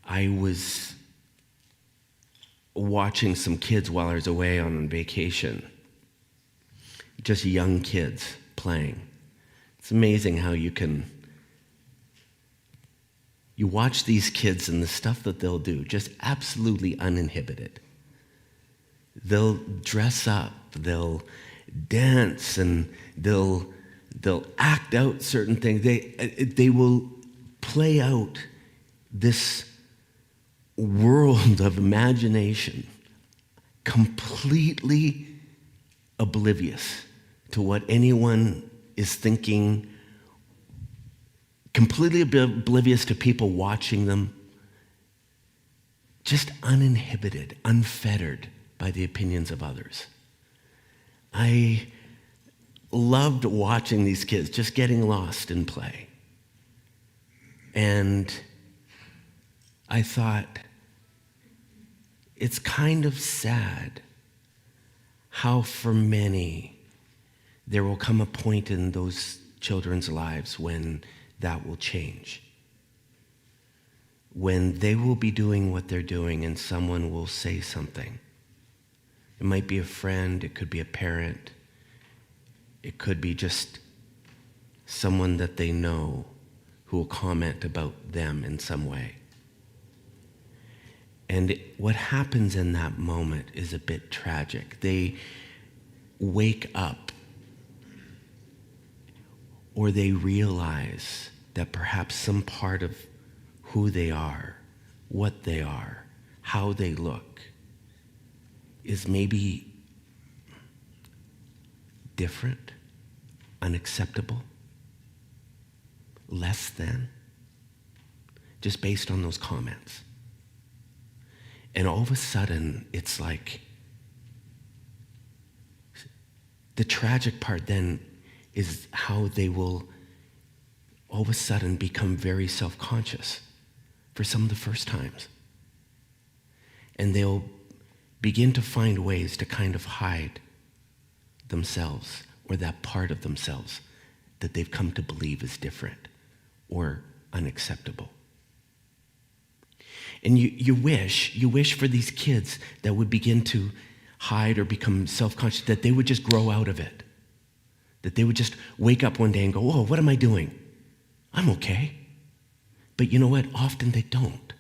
I was watching some kids while I was away on vacation. Just young kids playing. It's amazing how you watch these kids and the stuff that they'll do, just absolutely uninhibited. They'll dress up, they'll dance, and they'll act out certain things. They will play out this world of imagination, completely oblivious to what anyone is thinking, completely oblivious to people watching them, just uninhibited, unfettered by the opinions of others. I loved watching these kids just getting lost in play. And I thought, it's kind of sad how for many there will come a point in those children's lives when that will change. When they will be doing what they're doing and someone will say something. It might be a friend, it could be a parent, it could be just someone that they know who will comment about them in some way. And what happens in that moment is a bit tragic. They wake up, or they realize that perhaps some part of who they are, what they are, how they look, is maybe different, unacceptable, less than, just based on those comments. And all of a sudden, it's like, the tragic part then is how they will all of a sudden become very self-conscious for some of the first times. And they'll begin to find ways to kind of hide themselves, or that part of themselves that they've come to believe is different or unacceptable. And you wish for these kids that would begin to hide or become self-conscious, that they would just grow out of it. That they would just wake up one day and go, "Oh, what am I doing? I'm okay." But you know what? Often they don't.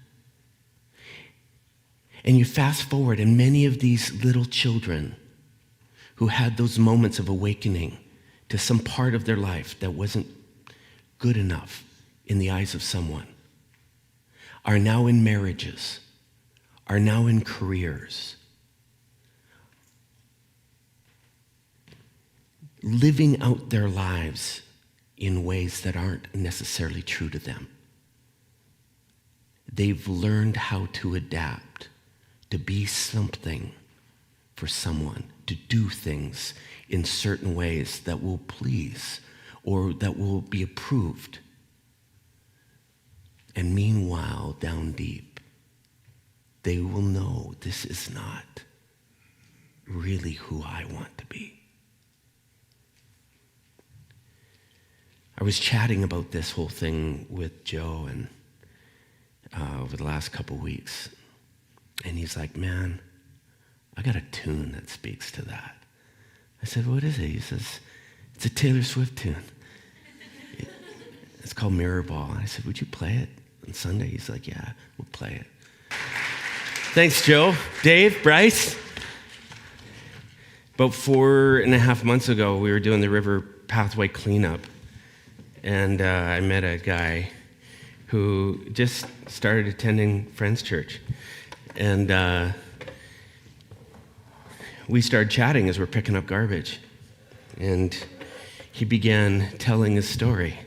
And you fast forward, and many of these little children who had those moments of awakening to some part of their life that wasn't good enough in the eyes of someone are now in marriages, are now in careers, living out their lives in ways that aren't necessarily true to them. They've learned how to adapt, to be something for someone, to do things in certain ways that will please or that will be approved. And meanwhile, down deep, they will know this is not really who I want to be. I was chatting about this whole thing with Joe and over the last couple weeks. And he's like, "Man, I got a tune that speaks to that." I said, "What is it?" He says, "It's a Taylor Swift tune. It's called Mirror Ball." And I said, "Would you play it on Sunday?" He's like, "Yeah, we'll play it." Thanks, Joe. Dave, Bryce. About 4.5 months ago, we were doing the river pathway cleanup. And I met a guy who just started attending Friends Church. And we started chatting as we're picking up garbage. And he began telling his story.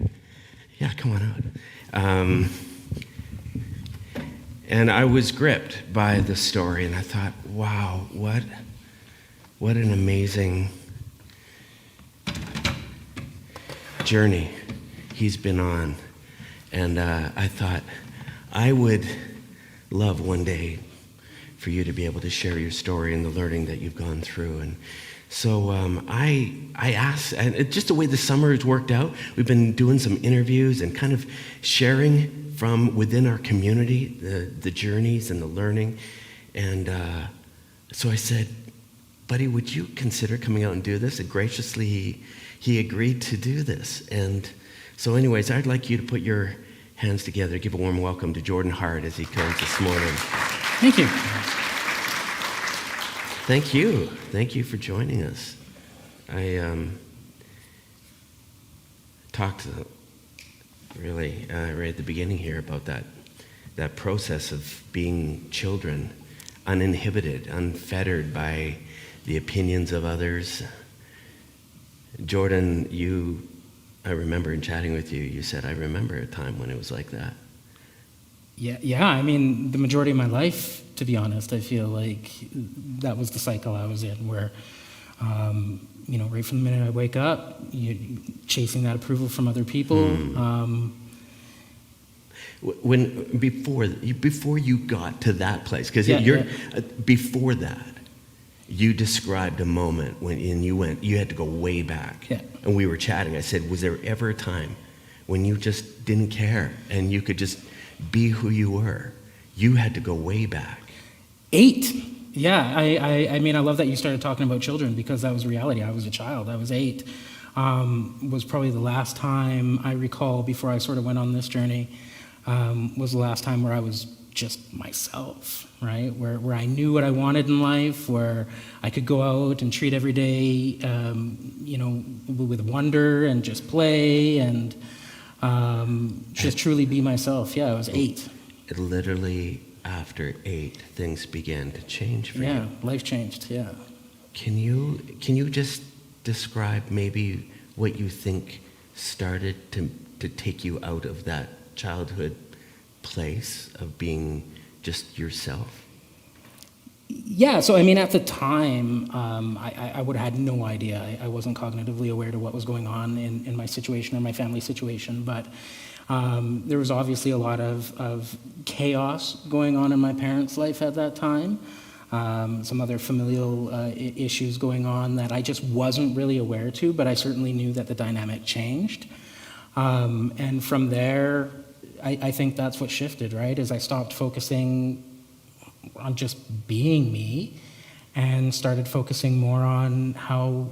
Yeah, come on out. And I was gripped by the story, and I thought, wow, what an amazing journey he's been on. And I thought, I would love one day for you to be able to share your story and the learning that you've gone through. And So I asked, and just the way the summer has worked out, we've been doing some interviews and kind of sharing from within our community the journeys and the learning. And so I said, buddy, would you consider coming out and do this? And graciously, he agreed to do this. And so anyways, I'd like you to put your hands together, give a warm welcome to Jordan Hart as he comes this morning. Thank you. Thank you. Thank you for joining us. I talked really right at the beginning here about that process of being children, uninhibited, unfettered by the opinions of others. Jordan, I remember in chatting with you, you said, I remember a time when it was like that. Yeah. I mean, the majority of my life, to be honest, I feel like that was the cycle I was in, where, right from the minute I wake up, you're chasing that approval from other people. Before you got to that place, because before that, you described a moment when you had to go way back. Yeah. And we were chatting. I said, was there ever a time when you just didn't care and you could just be who you were? You had to go way back. 8. Yeah, I mean, I love that you started talking about children, because that was reality. I was a child. I was 8. Was probably the last time I recall before I sort of went on this journey, was the last time where I was just myself, right? Where I knew what I wanted in life, where I could go out and treat every day, with wonder and just play and just truly be myself. Yeah, I was 8. It literally, after 8, things began to change for you. Yeah, life changed, yeah. Can you just describe maybe what you think started to take you out of that childhood place of being just yourself? Yeah, so I mean, at the time, I would have had no idea. I wasn't cognitively aware to what was going on in my situation or my family situation, but there was obviously a lot of chaos going on in my parents' life at that time. Some other familial issues going on that I just wasn't really aware to, but I certainly knew that the dynamic changed. And from there, I think that's what shifted, right? As I stopped focusing on just being me and started focusing more on how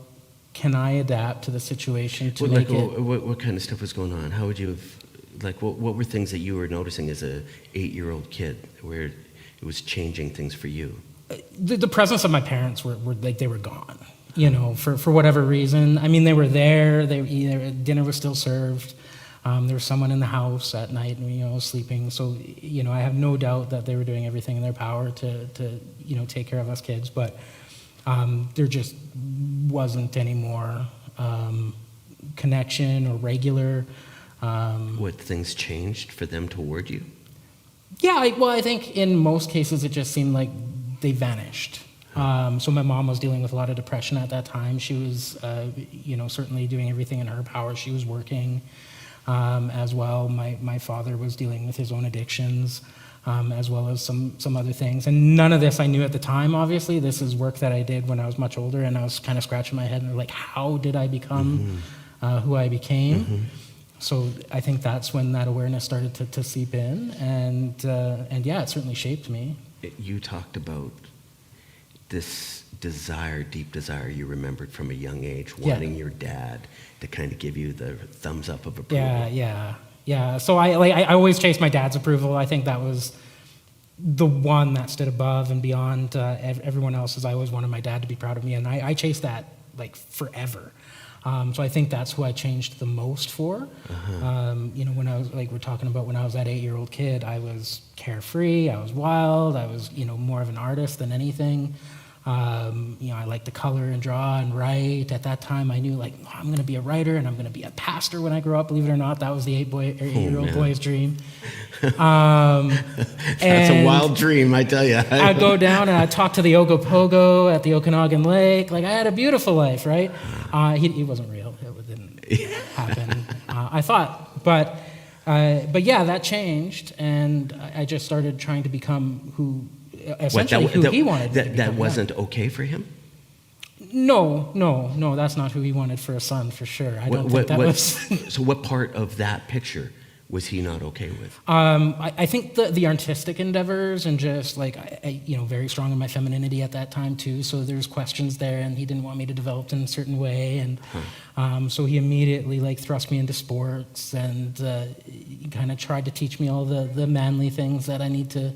can I adapt to the situation to make it... What kind of stuff was going on? How would you have, what were things that you were noticing as a 8-year-old kid where it was changing things for you? The presence of my parents were like, they were gone, for whatever reason. I mean, they were there. Dinner was still served. There was someone in the house at night, sleeping. So, I have no doubt that they were doing everything in their power to take care of us kids. But there just wasn't any more connection or regular. What, things changed for them toward you? Yeah, I think in most cases it just seemed like they vanished. So my mom was dealing with a lot of depression at that time. She was, certainly doing everything in her power. She was working as well. My father was dealing with his own addictions, as well as some other things. And none of this I knew at the time, obviously. This is work that I did when I was much older, and I was kind of scratching my head and like, how did I become who I became? Mm-hmm. So I think that's when that awareness started to seep in, and yeah, it certainly shaped me. You talked about this deep desire you remembered from a young age, wanting your dad to kind of give you the thumbs up of approval. Yeah. So I always chased my dad's approval. I think that was the one that stood above and beyond everyone else's. I always wanted my dad to be proud of me, and I chased that like forever. So I think that's who I changed the most for. When I was, like we're talking about, when I was that 8-year-old kid, I was carefree, I was wild, I was, more of an artist than anything. I like to color and draw and write. At that time, I knew I'm going to be a writer and I'm going to be a pastor when I grow up. Believe it or not, that was the 8-year-old boy's dream. That's a wild dream, I tell you. I'd go down and I'd talk to the Ogopogo at the Okanagan Lake. I had a beautiful life, right? He wasn't real. It didn't happen. I thought, but yeah, that changed, and I just started trying to become who. Essentially, who he wanted. That wasn't okay for him? No, that's not who he wanted for a son, for sure. I don't think that was... So what part of that picture was he not okay with? I think the artistic endeavors and just like, very strong in my femininity at that time too, so there's questions there, and he didn't want me to develop in a certain way, and so he immediately like thrust me into sports, and he kind of tried to teach me all the manly things that I need to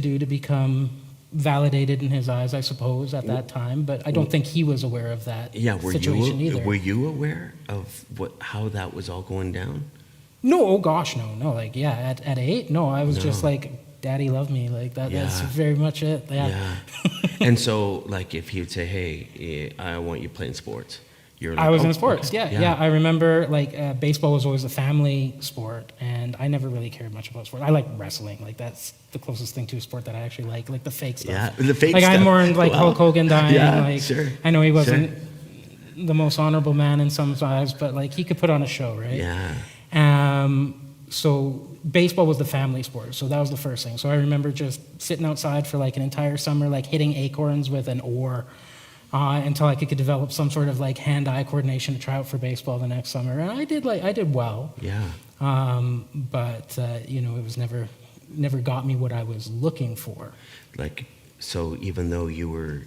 do to become validated in his eyes, I suppose, at that time, but I don't think he was aware of that situation either. Were you aware of how that was all going down? No, oh gosh, no. Like, yeah, at 8, no, I was just like, Daddy loved me, like that. Yeah. That's very much it. Yeah. And so, like, if he would say, "Hey, I want you playing sports," you're like, I was "Oh, in sports. okay." Yeah. I remember like baseball was always a family sport, and I never really cared much about sports. I like wrestling. Like that's the closest thing to a sport that I actually like the fake stuff. Yeah, the fake like stuff. I'm more in like Well, Hulk Hogan dying. yeah, like sure, I know he wasn't the most honorable man in some eyes, but like he could put on a show, right? Yeah. So baseball was the family sport, so that was the first thing. So I remember just sitting outside for like an entire summer, like hitting acorns with an oar until I could develop some sort of like hand-eye coordination to try out for baseball the next summer. And I did well. Yeah. But it was never got me what I was looking for. Like, so even though you were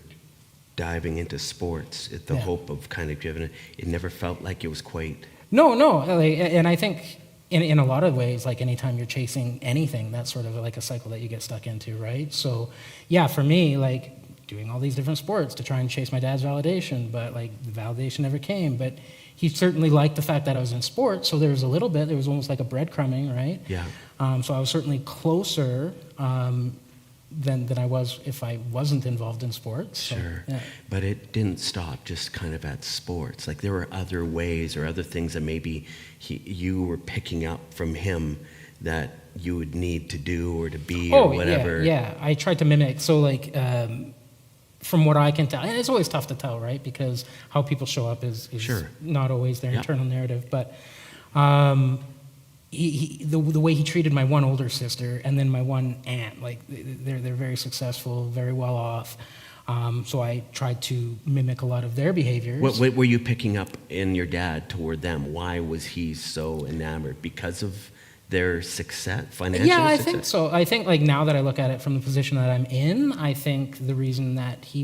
diving into sports at the hope of kind of giving it never felt like it was quite. No, like, and I think in a lot of ways, like anytime you're chasing anything, that's sort of like a cycle that you get stuck into, right? So, yeah, for me, like doing all these different sports to try and chase my dad's validation, but like the validation never came. But he certainly liked the fact that I was in sports, so there was almost like a breadcrumbing, right? Yeah. So I was certainly closer than I was if I wasn't involved in sports. So, Sure. yeah. But it didn't stop just kind of at sports. Like there were other ways or other things that maybe you were picking up from him that you would need to do or to be or whatever. Yeah. I tried to mimic. So like, from what I can tell, and it's always tough to tell, right? Because how people show up is Sure. not always their internal narrative. But the way he treated my one older sister and then my one aunt, like they're very successful, very well off. So I tried to mimic a lot of their behaviors. What were you picking up in your dad toward them? Why was he so enamored? Because of their success, financial success? Yeah, I think so. I think like now that I look at it from the position that I'm in, I think the reason that he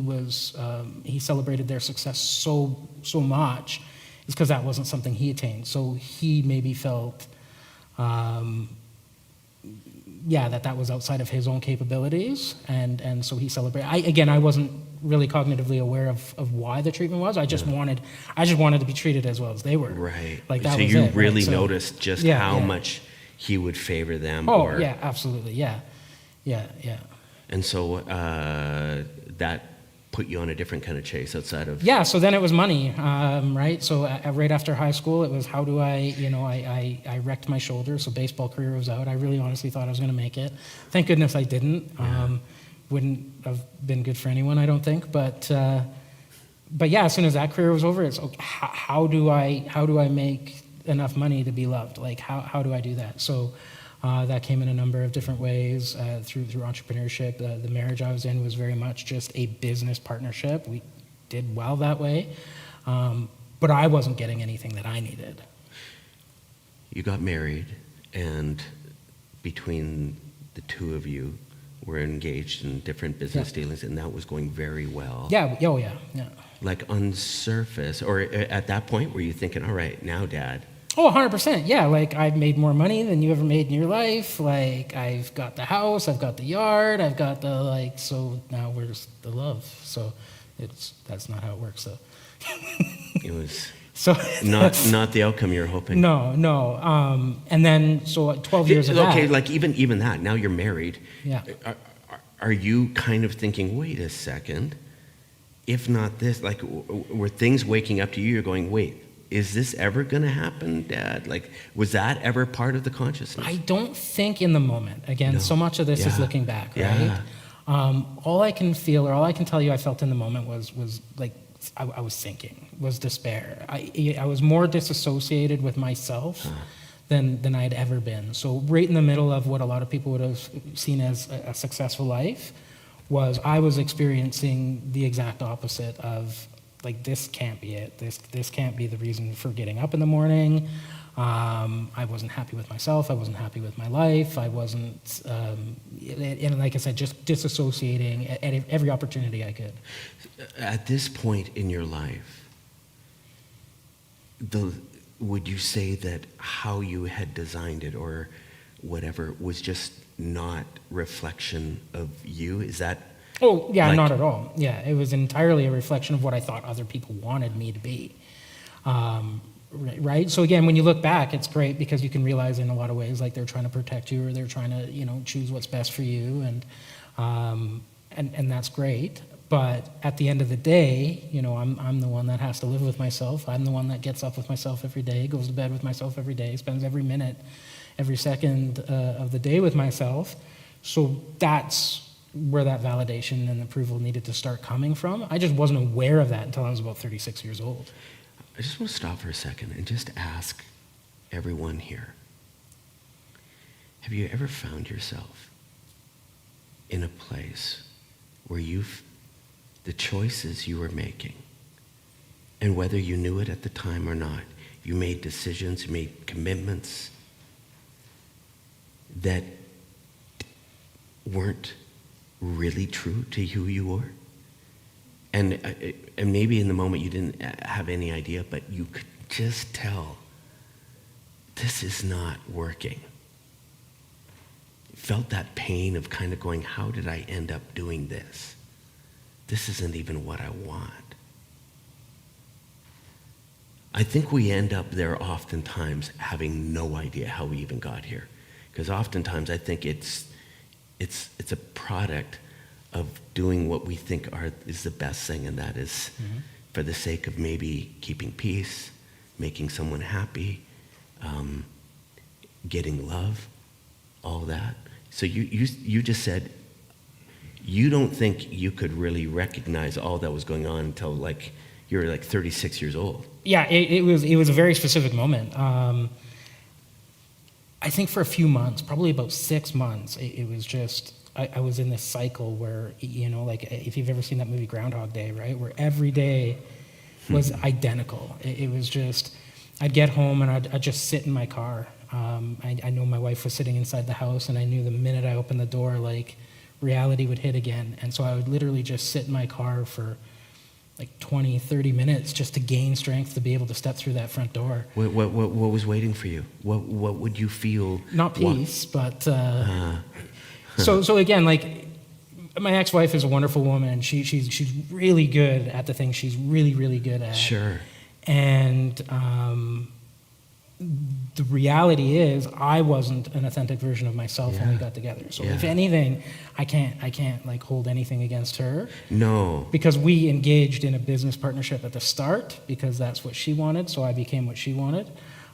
celebrated their success so much is because that wasn't something he attained. So he maybe felt, that was outside of his own capabilities, and so he celebrated. I wasn't really cognitively aware of why the treatment was. I just wanted to be treated as well as they were. Right. Like that so was you it, really right? So, noticed just how much he would favor them. Oh, yeah, absolutely, yeah. And so that put you on a different kind of chase outside of... Yeah, so then it was money, right? So right after high school, it was how do I wrecked my shoulder, so baseball career was out. I really honestly thought I was going to make it. Thank goodness I didn't. Wouldn't have been good for anyone, I don't think. But yeah, as soon as that career was over, it's okay, how do I make enough money to be loved? Like how do I do that? So that came in a number of different ways through entrepreneurship. The marriage I was in was very much just a business partnership. We did well that way, but I wasn't getting anything that I needed. You got married, and between the two of you were engaged in different business dealings, and that was going very well. Yeah, yeah. Like on surface, or at that point, were you thinking, all right, now, Dad? Oh, 100%. Yeah, like I've made more money than you ever made in your life. Like I've got the house, I've got the yard, I've got so now where's the love? So that's not how it works though. It was so not the outcome you're hoping. No. And then so 12 years of that. Okay, like even that. Now you're married. Yeah. Are you kind of thinking, wait a second, if not this, like were things waking up to you? You're going, wait. Is this ever going to happen, Dad? Like, was that ever part of the consciousness? I don't think in the moment. Again, so much of this is looking back, right? Yeah. All I can feel, or all I can tell you I felt in the moment was like, I was thinking, was despair. I was more disassociated with myself than I'd ever been. So right in the middle of what a lot of people would have seen as a successful life I was experiencing the exact opposite of like, this can't be it. This can't be the reason for getting up in the morning. I wasn't happy with myself. I wasn't happy with my life. I wasn't, and like I said, just disassociating at every opportunity I could. At this point in your life, would you say that how you had designed it or whatever was just not reflection of you? Is that? Oh, yeah, like, not at all. Yeah, it was entirely a reflection of what I thought other people wanted me to be. Right? So again, when you look back, it's great because you can realize in a lot of ways, like, they're trying to protect you or they're trying to, choose what's best for you, and that's great. But at the end of the day, I'm the one that has to live with myself. I'm the one that gets up with myself every day, goes to bed with myself every day, spends every minute, every second of the day with myself. So that's where that validation and approval needed to start coming from. I just wasn't aware of that until I was about 36 years old. I just want to stop for a second and just ask everyone here, have you ever found yourself in a place where the choices you were making, and whether you knew it at the time or not, you made decisions, you made commitments that weren't really true to who you were? And maybe in the moment you didn't have any idea, but you could just tell, this is not working. Felt that pain of kind of going, how did I end up doing this? This isn't even what I want. I think we end up there oftentimes having no idea how we even got here. Because oftentimes I think it's a product of doing what we think is the best thing, and that is for the sake of maybe keeping peace, making someone happy, getting love, all that. So you just said you don't think you could really recognize all that was going on until you were 36 years old. Yeah, it was a very specific moment. I think for a few months, probably about 6 months, it was just, I was in this cycle where, if you've ever seen that movie Groundhog Day, right? Where every day was identical. It was just, I'd get home and I'd just sit in my car. I know my wife was sitting inside the house, and I knew the minute I opened the door, reality would hit again. And so I would literally just sit in my car for 20, 30 minutes just to gain strength to be able to step through that front door. What was waiting for you? What would you feel? Not peace, but so again, my ex-wife is a wonderful woman. She's really good at the things she's really, really good at. Sure. And the reality is, I wasn't an authentic version of myself when we got together. So if anything, I can't hold anything against her. No. Because we engaged in a business partnership at the start because that's what she wanted. So I became what she wanted.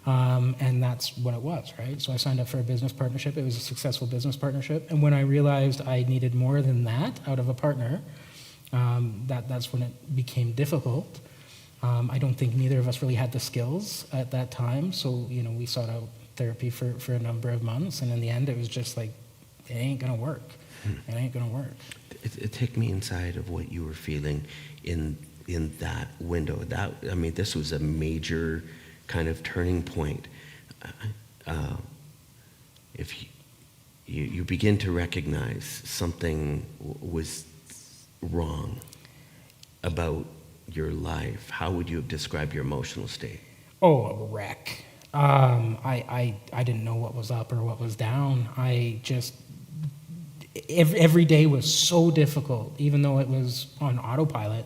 And that's what it was, right? So I signed up for a business partnership. It was a successful business partnership. And when I realized I needed more than that out of a partner, that's when it became difficult. I don't think neither of us really had the skills at that time. So, we sought out therapy for a number of months. And in the end, it was just it ain't going to work. It ain't going to work. Take me inside of what you were feeling in that window. This was a major kind of turning point. If you begin to recognize something was wrong about your life, how would you have described your emotional state? Oh, a wreck. I didn't know what was up or what was down. I just, every day was so difficult, even though it was on autopilot.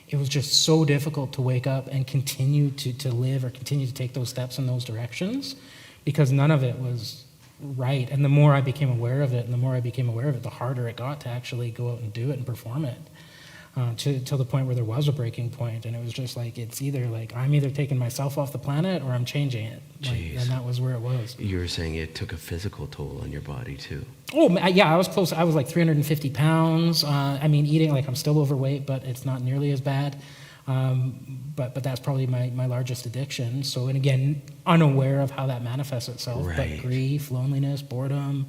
It was just so difficult to wake up and continue to live or continue to take those steps in those directions because none of it was right. And the more I became aware of it, the harder it got to actually go out and do it and perform it. Till the point where there was a breaking point, and it was just it's either I'm either taking myself off the planet or I'm changing it. And that was where it was. You were saying it took a physical toll on your body too. Oh yeah, I was close. I was 350 pounds. Eating I'm still overweight, but it's not nearly as bad. But that's probably my largest addiction. So, and again, unaware of how that manifests itself. Right. But grief, loneliness, boredom,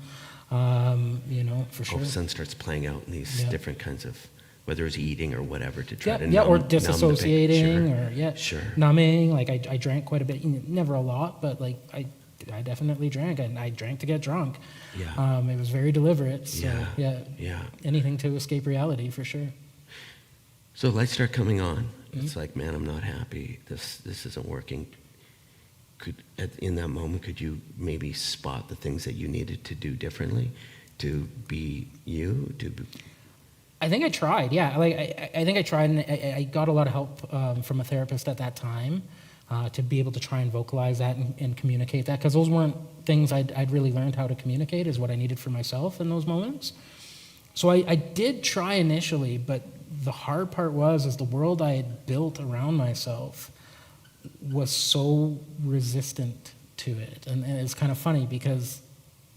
for sure. All of a sudden starts playing out in these different kinds of whether it's eating or whatever, to try to or numb disassociating, the pain. or Sure. numbing. Like I drank quite a bit, never a lot, but like I definitely drank, and I drank to get drunk. Yeah. It was very deliberate. So Yeah. anything to escape reality for sure. So lights start coming on. It's like, man, I'm not happy. This isn't working. In that moment, could you maybe spot the things that you needed to do differently to be you? I think I tried. Yeah, like I think I tried, and I got a lot of help from a therapist at that time to be able to try and vocalize that and communicate that, because those weren't things I'd really learned how to communicate, is what I needed for myself in those moments. So I did try initially, but the hard part is the world I had built around myself was so resistant to it. And it's kind of funny because,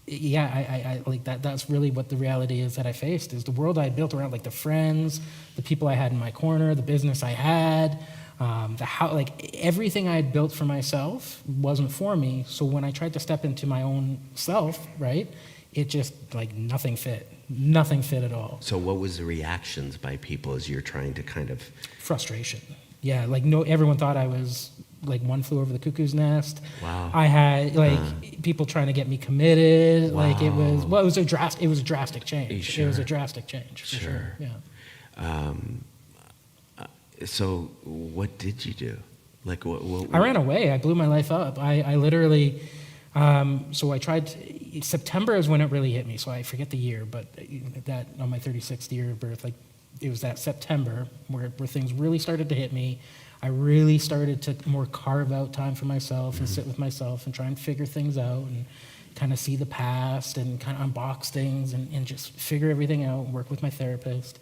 I like that. That's really what the reality is that I faced, is the world I had built around, like the friends, the people I had in my corner, the business I had, the how, like everything I had built for myself wasn't for me. So when I tried to step into my own self, right, it just, like, nothing fit at all. So what was the reactions by people as you're trying to kind of... Frustration. Yeah, like everyone thought I was like One Flew Over the Cuckoo's Nest. Wow. I had people trying to get me committed. Wow. Like it was a drastic change. Sure. It was a drastic change. For sure. Yeah. So what did you do? Like what I ran away. I blew my life up. I literally. So I tried. September is when it really hit me. So I forget the year, but that on my 36th year of birth, like it was that September where things really started to hit me. I really started to more carve out time for myself and sit with myself and try and figure things out and kind of see the past and kind of unbox things and just figure everything out and work with my therapist.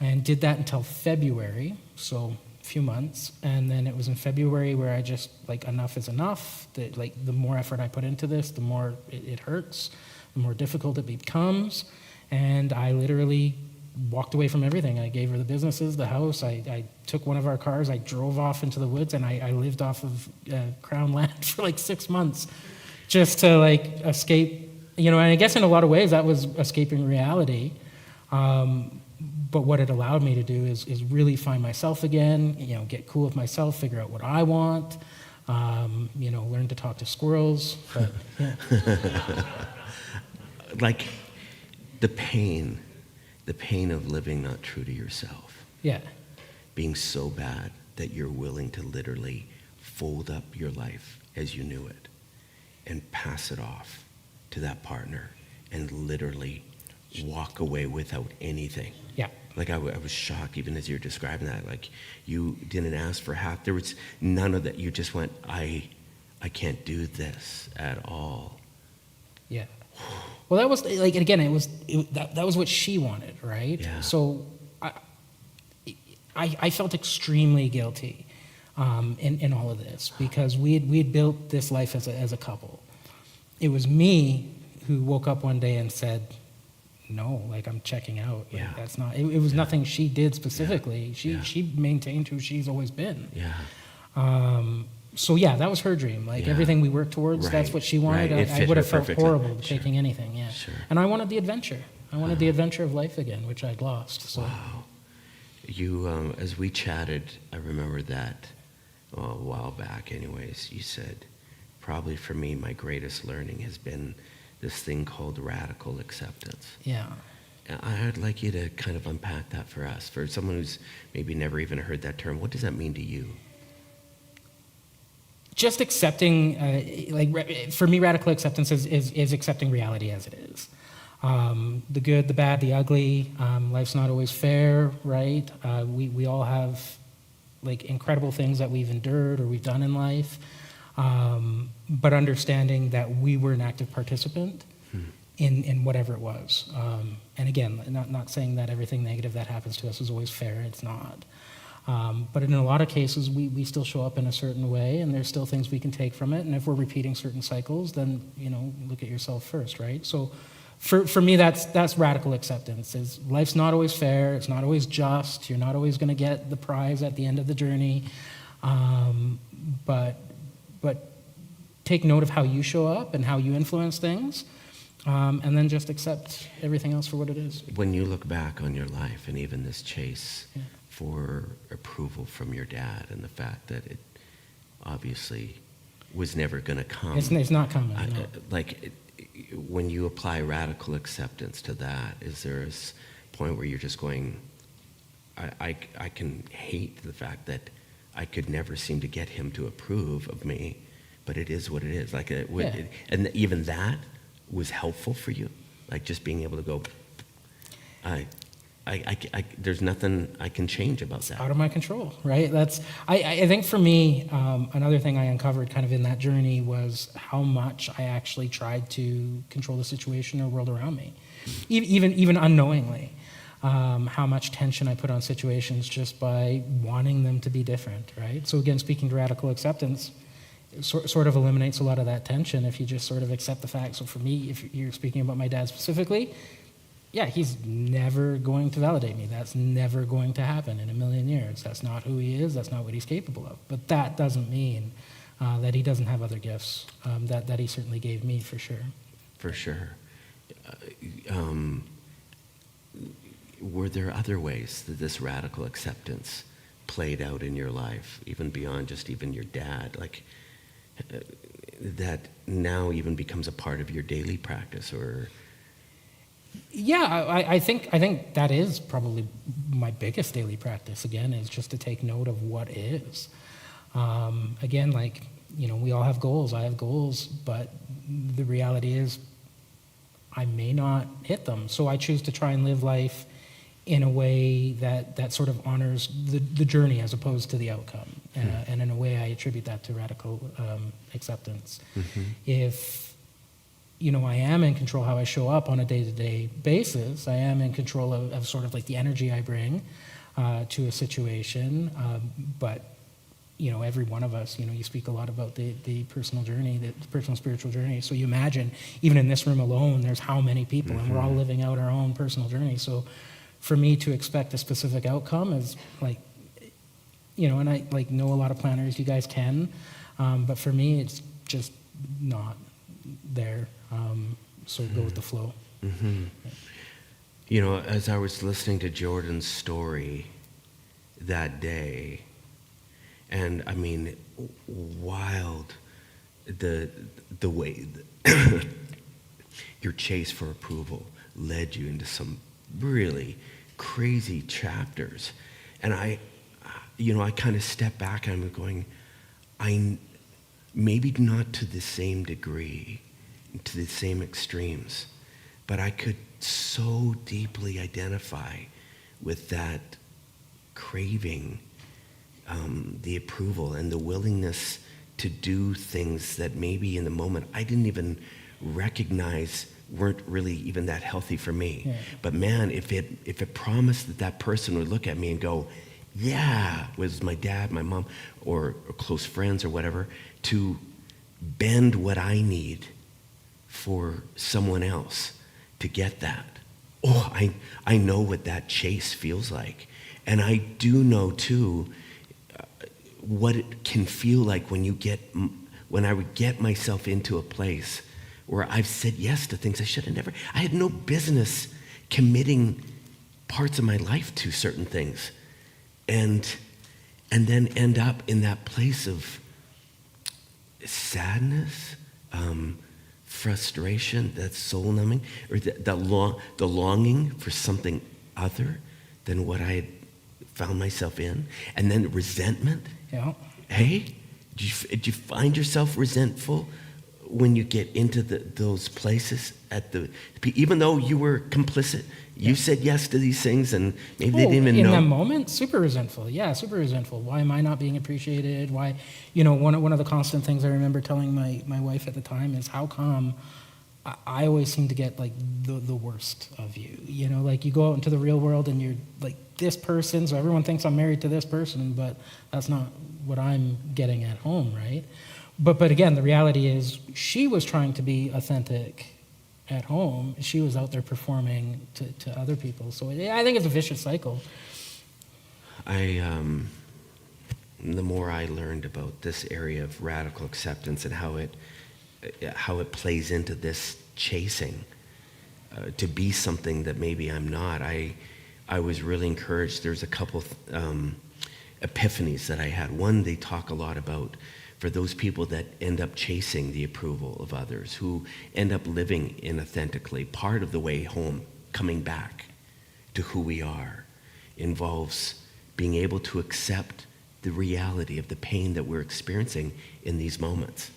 And did that until February, so a few months. And then it was in February where I just, like, enough is enough. That, like, the more effort I put into this, the more it hurts, the more difficult it becomes. And I literally walked away from everything. I gave her the businesses, the house. I took one of our cars. I drove off into the woods, and I lived off of Crown land for like 6 months just to, like, escape. And I guess in a lot of ways that was escaping reality. But what it allowed me to do is really find myself again, get cool with myself, figure out what I want, learn to talk to squirrels. But, yeah. Like the pain of living not true to yourself. Yeah. Being so bad that you're willing to literally fold up your life as you knew it and pass it off to that partner and literally walk away without anything. Yeah. Like I was shocked even as you're describing that. Like you didn't ask for half. There was none of that. You just went, I can't do this at all. Yeah. Well, that was like, again, that was what she wanted, right? Yeah. So I felt extremely guilty in all of this because we had built this life as a couple. It was me who woke up one day and said, no, like, I'm checking out. Like, Yeah. that's not, it was nothing she did specifically. Yeah. She maintained who she's always been. Yeah. So yeah, that was her dream. Like, Yeah. everything we worked towards, Right. that's what she wanted. Right. It I fit would her have felt perfectly. horrible Sure. taking anything, yeah. Sure. And I wanted the adventure. I wanted the adventure of life again, which I'd lost. So Wow. You, as we chatted, I remember that a while back anyways, you said, probably for me, my greatest learning has been this thing called radical acceptance. yeah. I'd like you to kind of unpack that for us. For someone who's maybe never even heard that term, what does that mean to you? Just accepting, for me, radical acceptance is accepting reality as it is. The good, the bad, the ugly. Life's not always fair, right? We all have, like, incredible things that we've endured or we've done in life. But understanding that we were an active participant in whatever it was. And again, not saying that everything negative that happens to us is always fair. It's not. But in a lot of cases, we still show up in a certain way, and there's still things we can take from it. And if we're repeating certain cycles, then, look at yourself first, right? So for me, that's radical acceptance. Is life's not always fair. It's not always just. You're not always going to get the prize at the end of the journey. But take note of how you show up and how you influence things. and then just accept everything else for what it is. When you look back on your life and even this chase Yeah. for approval from your dad and the fact that it obviously was never going to come. It's not coming. I- No. like, when you apply radical acceptance to that, is there a point where you're just going, I can hate the fact that I could never seem to get him to approve of me, but it is what it is. Like, Yeah. and even that was helpful for you, like just being able to go, there's nothing I can change about that. Out of my control, right? I think for me, another thing I uncovered kind of in that journey was how much I actually tried to control the situation or world around me, even unknowingly. How much tension I put on situations just by wanting them to be different, right? So again, speaking to radical acceptance, it sort of eliminates a lot of that tension if you just sort of accept the fact. So for me, if you're speaking about my dad specifically, yeah, he's never going to validate me. That's never going to happen in a million years. That's not who he is. That's not what he's capable of. But that doesn't mean that he doesn't have other gifts that he certainly gave me, for sure. For sure. Were there other ways that this radical acceptance played out in your life, even beyond just even your dad, like that now even becomes a part of your daily practice? Or Yeah, I think that is probably my biggest daily practice, again, is just to take note of what is. Again, like, we all have goals. I have goals, but the reality is I may not hit them. So I choose to try and live life in a way that sort of honors the journey as opposed to the outcome. And in a way, I attribute that to radical acceptance. If I am in control how I show up on a day-to-day basis. I am in control of sort of like the energy I bring to a situation. But, every one of us, you speak a lot about the personal journey, the personal spiritual journey. So you imagine, even in this room alone, there's how many people, and we're all living out our own personal journey. So for me to expect a specific outcome is like, and I like know a lot of planners, you guys can, but for me, it's just not there. So go with the flow. As I was listening to Jordan's story that day, and I mean, wild, the way your chase for approval led you into some really crazy chapters. And I kind of step back and I'm going, maybe not to the same degree, to the same extremes, but I could so deeply identify with that craving, the approval and the willingness to do things that maybe in the moment I didn't even recognize weren't really even that healthy for me. Yeah. But man, if it promised that person would look at me and go, yeah, was my dad, my mom, or close friends or whatever, to bend what I need for someone else to get that. Oh, I know what that chase feels like. And I do know too what it can feel like when I would get myself into a place where I've said yes to things I should have never. I had no business committing parts of my life to certain things, and then end up in that place of sadness, frustration, that's soul numbing, or the longing for something other than what I had found myself in, and then resentment. Yeah. Hey, did you find yourself resentful when you get into those places even though you were complicit? You said yes to these things, and maybe they didn't even know. In that moment, super resentful. Yeah, super resentful. Why am I not being appreciated? Why, one of the constant things I remember telling my wife at the time is, how come I always seem to get like the worst of you? Like you go out into the real world and you're like this person, so everyone thinks I'm married to this person, but that's not what I'm getting at home, right? But again, the reality is she was trying to be authentic at home. She was out there performing to other people. So I think it's a vicious cycle. The more I learned about this area of radical acceptance and how it plays into this chasing to be something that maybe I'm not. I was really encouraged. There's a couple epiphanies that I had. One, they talk a lot about for those people that end up chasing the approval of others, who end up living inauthentically. Part of the way home, coming back to who we are, involves being able to accept the reality of the pain that we're experiencing in these moments.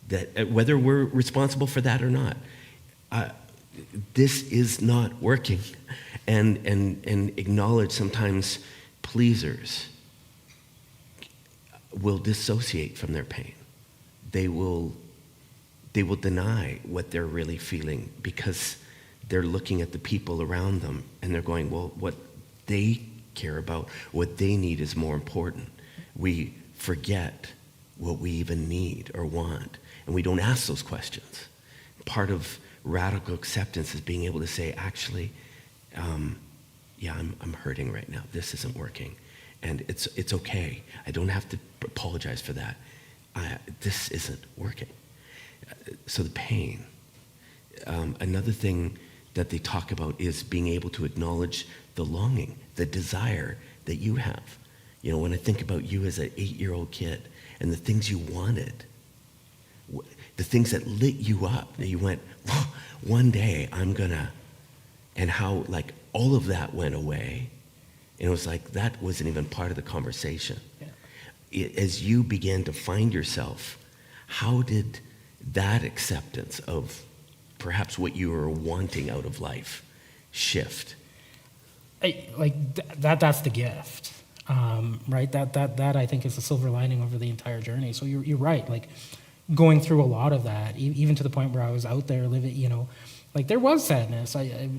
That whether we're responsible for that or not, this is not working. And acknowledge sometimes pleasers will dissociate from their pain. They will deny what they're really feeling because they're looking at the people around them and they're going, well, what they care about, what they need is more important. We forget what we even need or want, and we don't ask those questions. Part of radical acceptance is being able to say, actually, yeah, I'm hurting right now. This isn't working. And it's okay. I don't have to apologize for that. This isn't working. So the pain. Another thing that they talk about is being able to acknowledge the longing, the desire that you have. You know, when I think about you as an 8-year-old kid and the things you wanted, the things that lit you up, that you went, oh, one day I'm gonna, and how like all of that went away. And it was like, that wasn't even part of the conversation. Yeah. As you began to find yourself, how did that acceptance of perhaps what you were wanting out of life shift? That's the gift, right? That I think is the silver lining over the entire journey. So you're right, like going through a lot of that, even to the point where I was out there living, you know, like there was sadness. I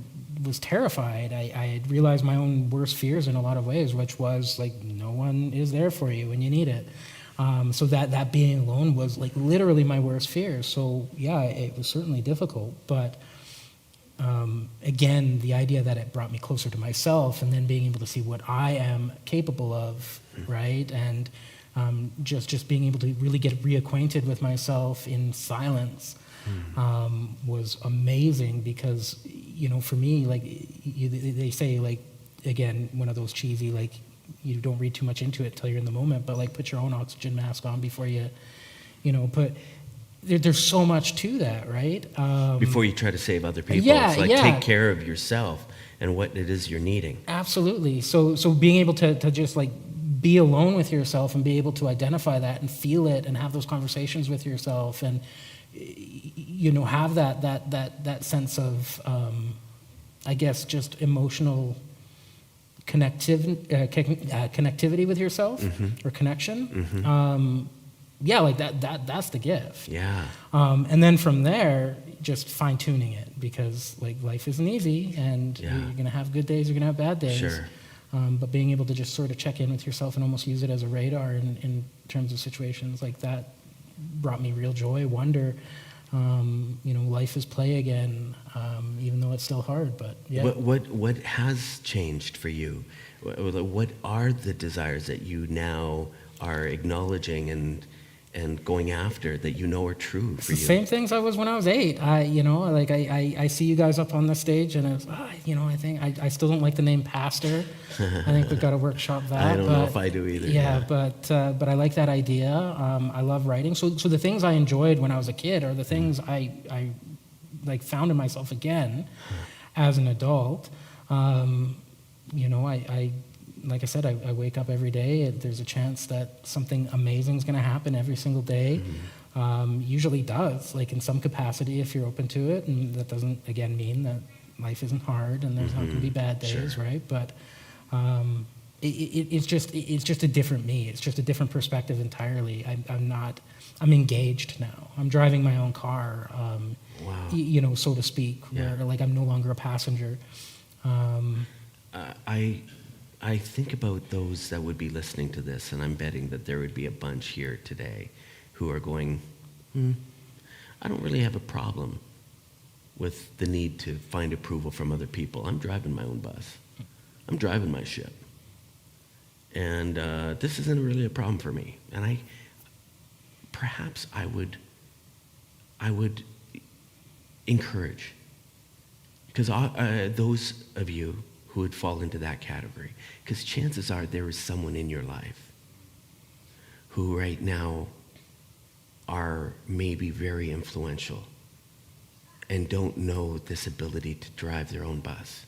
was terrified. I had realized my own worst fears in a lot of ways, which was like no one is there for you when you need it. So that being alone was like literally my worst fear. So yeah, it was certainly difficult. But again, the idea that it brought me closer to myself, and then being able to see what I am capable of, right? And just being able to really get reacquainted with myself in silence. Was amazing because, you know, for me, like they say, like, again, one of those cheesy, like, you don't read too much into it till you're in the moment, but like put your own oxygen mask on before you know, there's so much to that, right? Before you try to save other people, it's like take care of yourself and what it is you're needing. Absolutely. So being able to just like be alone with yourself and be able to identify that and feel it and have those conversations with yourself and, you know, have that sense of, I guess, just emotional connectivity with yourself, or connection. Yeah, like that's the gift. Yeah. And then from there, just fine tuning it, because like life isn't easy, and you're gonna have good days, you're gonna have bad days. Sure. But being able to just sort of check in with yourself and almost use it as a radar in terms of situations like that brought me real joy, wonder. You know, life is play again, even though it's still hard. But yeah. What has changed for you? What are the desires that you now are acknowledging and going after that you know are true for you? The same things I was when I was 8. You know, like I see you guys up on the stage, and it's, you know, I think I still don't like the name pastor. I think we've got to workshop that. I don't know if I do either. Yeah, but I like that idea. I love writing. So the things I enjoyed when I was a kid are the things I like found in myself again as an adult. You know, I like I said, I wake up every day. There's a chance that something amazing is going to happen every single day. Usually does, like in some capacity, if you're open to it. And that doesn't, again, mean that life isn't hard and there's not going to be bad days, Sure. right? But it's just a different me. It's just a different perspective entirely. I'm engaged now. I'm driving my own car, Wow. you know, so to speak, Yeah. where like I'm no longer a passenger. I think about those that would be listening to this, and I'm betting that there would be a bunch here today who are going, I don't really have a problem with the need to find approval from other people. I'm driving my own bus. I'm driving my ship. And this isn't really a problem for me. And perhaps I would encourage. Because those of you who would fall into that category, because chances are there is someone in your life who right now are maybe very influential and don't know this ability to drive their own bus.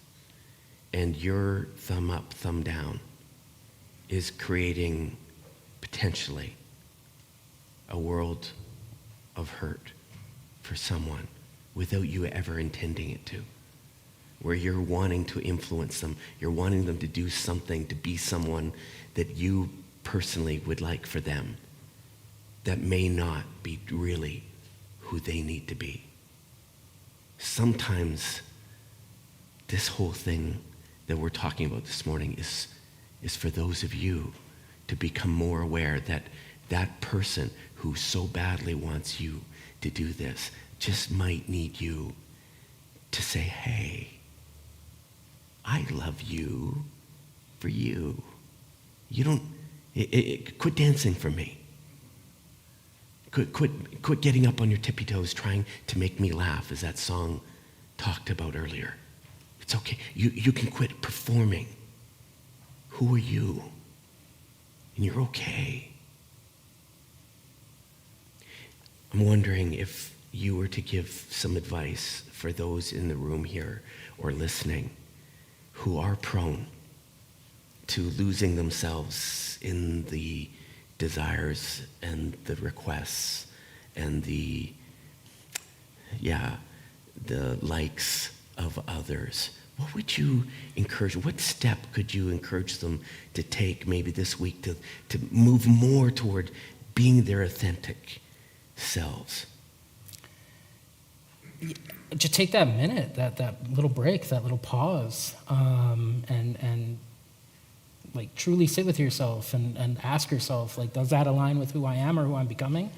And your thumb up, thumb down is creating potentially a world of hurt for someone without you ever intending it to. Where you're wanting to influence them, you're wanting them to do something, to be someone that you personally would like for them that may not be really who they need to be. Sometimes this whole thing that we're talking about this morning is for those of you to become more aware that that person who so badly wants you to do this just might need you to say, hey, I love you for you. You don't, quit dancing for me. Quit getting up on your tippy toes trying to make me laugh, as that song talked about earlier. It's okay. You can quit performing. Who are you? And you're okay. I'm wondering if you were to give some advice for those in the room here or listening who are prone to losing themselves in the desires and the requests and the likes of others. What would you encourage? What step could you encourage them to take maybe this week to move more toward being their authentic selves? Just take that minute, that little break, that little pause, and like truly sit with yourself and ask yourself, like, does that align with who I am or who I'm becoming?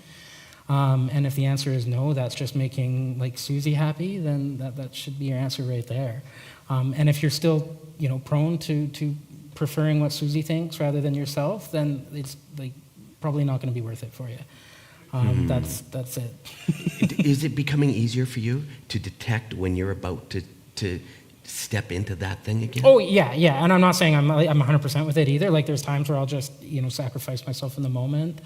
And if the answer is no, that's just making like Susie happy, then that should be your answer right there. And if you're still, prone to preferring what Susie thinks rather than yourself, then it's like probably not going to be worth it for you. That's it. Is it becoming easier for you to detect when you're about to step into that thing again? Oh, yeah. And I'm not saying I'm 100% with it either. Like, there's times where I'll just, sacrifice myself in the moment,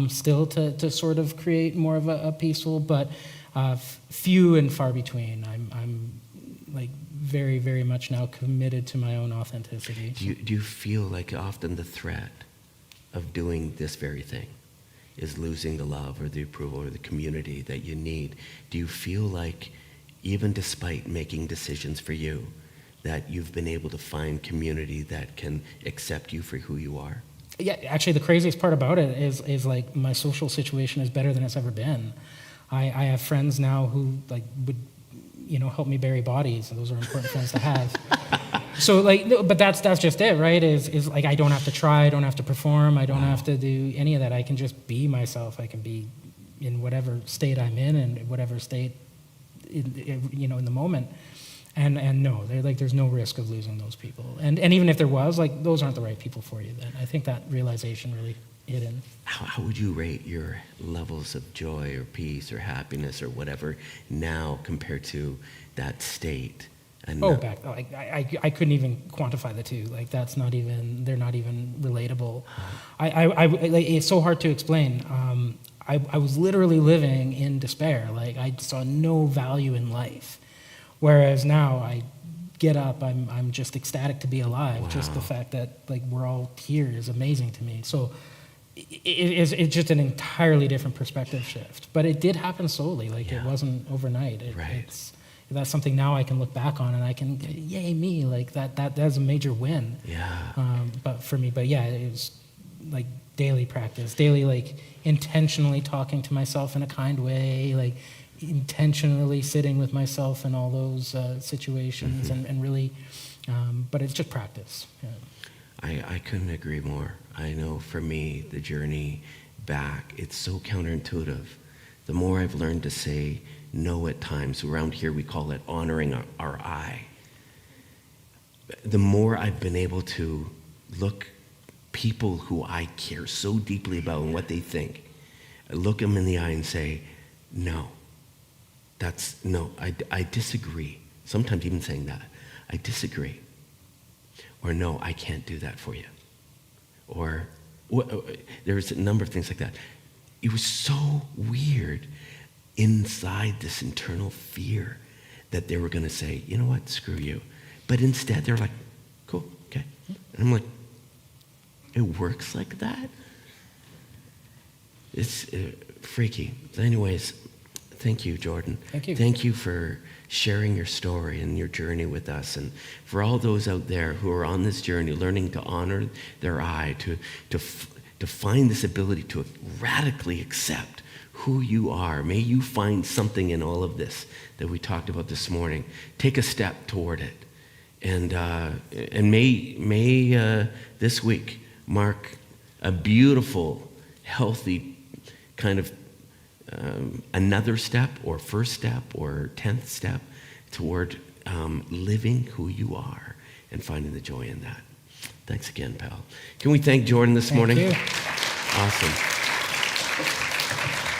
still to sort of create more of a peaceful, but few and far between. I'm like very, very much now committed to my own authenticity. Do you feel like often the threat of doing this very thing is losing the love or the approval or the community that you need? Do you feel like, even despite making decisions for you, that you've been able to find community that can accept you for who you are? Yeah, actually, the craziest part about it is like my social situation is better than it's ever been. I have friends now who like would, help me bury bodies, and those are important friends to have. So but that's just it, right? Is like I don't have to try, I don't have to perform, I don't have to do any of that. I can just be myself. I can be in whatever state I'm in and whatever state in the moment, and no, there's no risk of losing those people, and even if there was, like, those aren't the right people for you. Then I think that realization really hit in. How would you rate your levels of joy or peace or happiness or whatever now compared to that state? And I couldn't even quantify the two. Like, they're not even relatable. It's so hard to explain. I was literally living in despair. Like, I saw no value in life. Whereas now I get up, I'm just ecstatic to be alive. Wow. Just the fact that like we're all here is amazing to me. So it's just an entirely different perspective shift. But it did happen slowly. Like, it wasn't overnight. That's something now I can look back on and I can, yay me, like that's a major win. Yeah. But for me, it was like daily practice, daily, like, intentionally talking to myself in a kind way, like intentionally sitting with myself in all those situations, and really, but it's just practice. Yeah. I couldn't agree more. I know for me, the journey back, it's so counterintuitive. The more I've learned to say no at times, around here we call it honoring our I, the more I've been able to look people who I care so deeply about and what they think, I look them in the eye and say, no, No, I disagree. Sometimes even saying that, I disagree. Or no, I can't do that for you. Or there's a number of things like that. It was so weird inside this internal fear that they were going to say, you know what, screw you. But instead they're like, cool, okay. And I'm like, it works like that? It's freaky. Anyways, thank you, Jordan. Thank you. Thank you for sharing your story and your journey with us. And for all those out there who are on this journey, learning to honor their I, to find this ability to radically accept who you are. May you find something in all of this that we talked about this morning. Take a step toward it. And may this week mark a beautiful, healthy kind of another step or first step or 10th step toward living who you are and finding the joy in that. Thanks again, pal. Can we thank Jordan this morning? Thank you. Awesome.